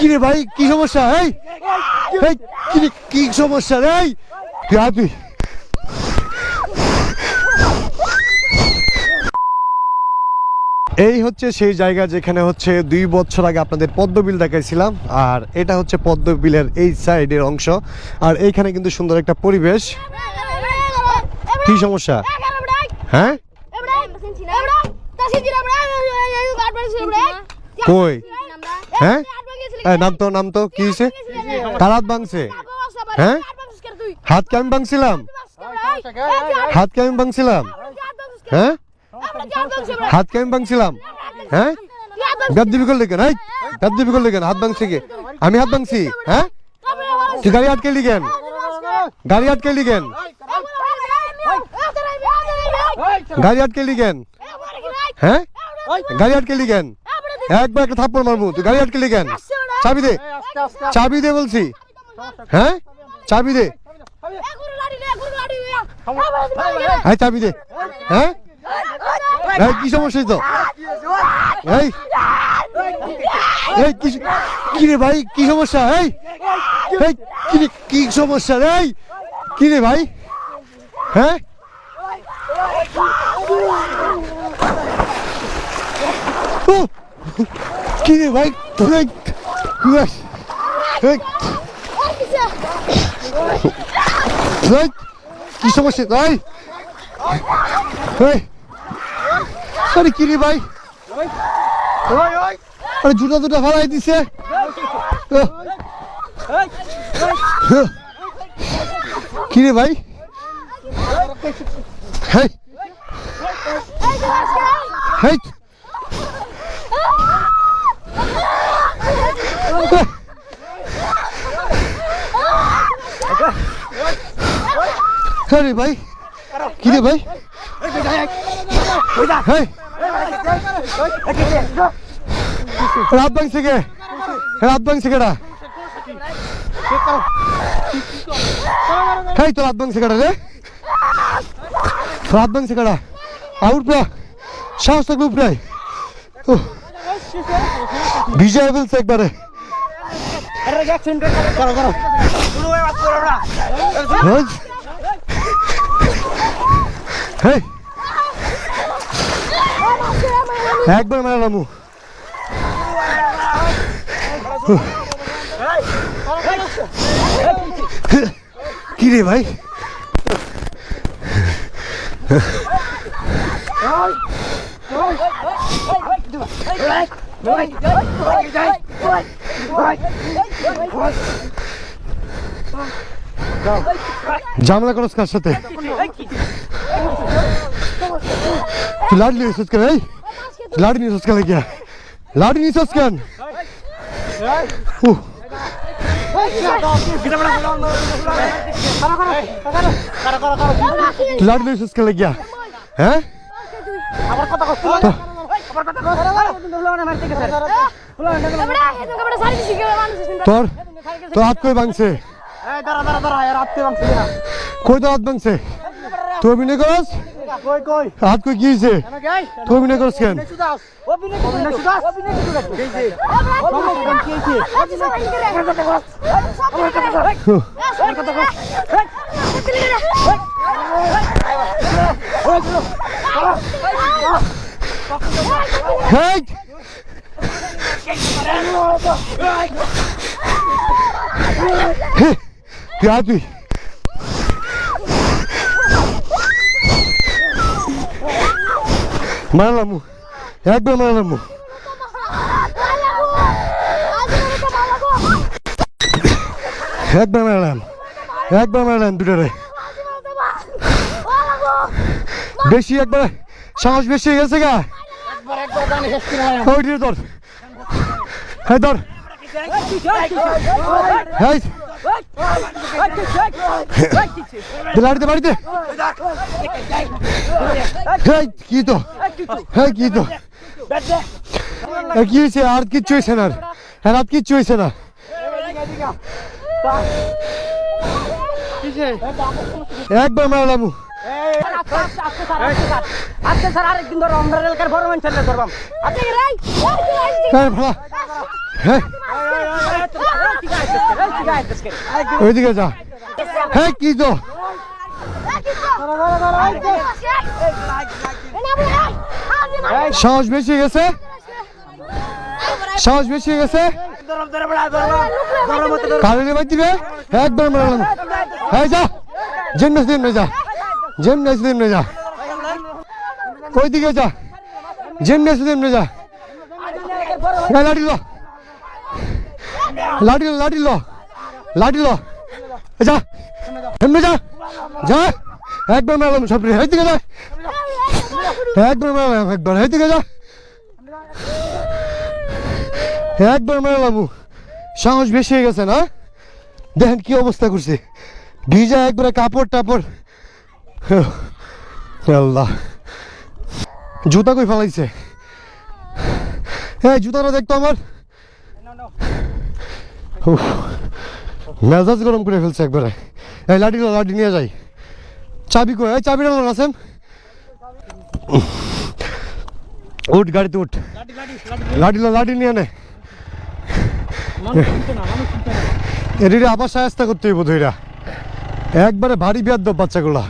কি রে ভাই, কি সমস্যা? এই কি সমস্যা রে? তুই এই হচ্ছে সেই জায়গা যেখানে হচ্ছে 2 বছর আগে আপনাদের পদ্মবিল দেখাইছিলাম। আর এটা হচ্ছে পদ্মবিলের এই সাইডের অংশ। আর এইখানে কিন্তু সুন্দর একটা পরিবেশ। কি সমস্যা? হ্যাঁ কই? হ্যাঁ নাম তো কি হয়েছে? কার হাত ভাঙছে? হ্যাঁ হাত কে আমি ভাঙছিলাম? হাত কে আমি ভাঙছিলাম? হ্যাঁ হাত কে আমি ভাঙছিলাম? হ্যাঁ গাদ্দিবি করলে কেন? গাদ্দিবি করলে কেন? হাত ভাঙছে কে? আমি হাত ভাঙছি? হ্যাঁ তুই গাড়ি আটকেলি কেন? গাড়ি আটকেলি কেন? গাড়ি আটকেলি কেন? হ্যাঁ গাড়ি আটকেলি কেন? একবার একটা থাপ্পড় মারবো। তুই গাড়ি আটকেলি কেন? চাবি দে, চাবি দে বলছি। হ্যাঁ চাবি দে, হ্যাঁ চাবি দে। হ্যাঁ কি সমস্যা তো? এই কি রে ভাই, কি সমস্যা? কি সমস্যা রে? কি রে ভাই? হ্যাঁ কি রে ভাই? কি সমস্যা? আরে কি রে ভাই? আরে জুতা ফালাই দিছে। কি রে ভাই? আরে ভাই কি রে ভাই? রাত ভাঙছে কে? রাত ভাঙছে কেডা? খাই তো রাত ভাঙছে কেডা রে? রাত ভাঙছে কেডা? আউট প্রা সাহস থাকবে উপরে ভিজায় ফেলছে একবারে। একবার মারালাম। কি রে ভাই? ঝামেলা করস কার সাথে? তুই লাড়ি নিয়েছিস কেন? লাড়ি নিয়েছিস কেন? গিয়া লাড়ি নিয়েছিস কেন? লাড়ি নিয়েছিস কেন? গিয়া হ্যাঁ তোর তোর হাত কই ভাঙছে? কই তোর হাত ভাঙছে? তুই অভিনয় করস? হাত কই গিয়েছে? তুই অভিনয় করস কেন? তুই মারলাম, একবার মারলাম। একবার মারলাম দুটারে। বেশি একবার সাহস বেশি হয়ে গেছে গা। ধর হ্যাঁ ধর বাড়িতে বাড়িতে কি তো হ্যাঁ কি তো কি হয়েছে? আর কিচ্ছু হয়েছে না, হ্যাঁ রাত কিচ্ছু হয়েছে না। একবার মারলাম। হ্যাঁ ওইদিকে যা হ্যাঁ কি তো সাহস বেশি গেছে সাহস বেশি গেছে কারণে বাদ দিবে একবার মারলাম হ্যাঁ যা জিমনাস দিন যা জিমনাস দিন যা ওইদিকে যা জিমনাস দিন যা লাঠি লো লাঠি লো লাঠি লো লাঠি লো যা এমনি যা যা একবার মারলাম সব এইদিকে যা একবার মারলাম একবার এইদিকে যা একবার মারলাম সাহস বেশি হয়ে গেছে না দেখেন কি অবস্থা করছে ভিজা একবারে কাপড় টাপড় আল্লাহ জুতা কই ফেলাইছে হ্যাঁ জুতাটা দেখতো আমার মেজাজ গরম করে ফেলছে একবারে এই লাঠি লাঠি নিয়ে যাই চাবি কই এই চাবিটা আছেন উঠ গাড়িতে উঠ লাঠি লাঠি নিয়ে নে এর আবার সাহায্য করতে হইব ধৈরা একবারে ভারী বিয়ার বাচ্চাগুলা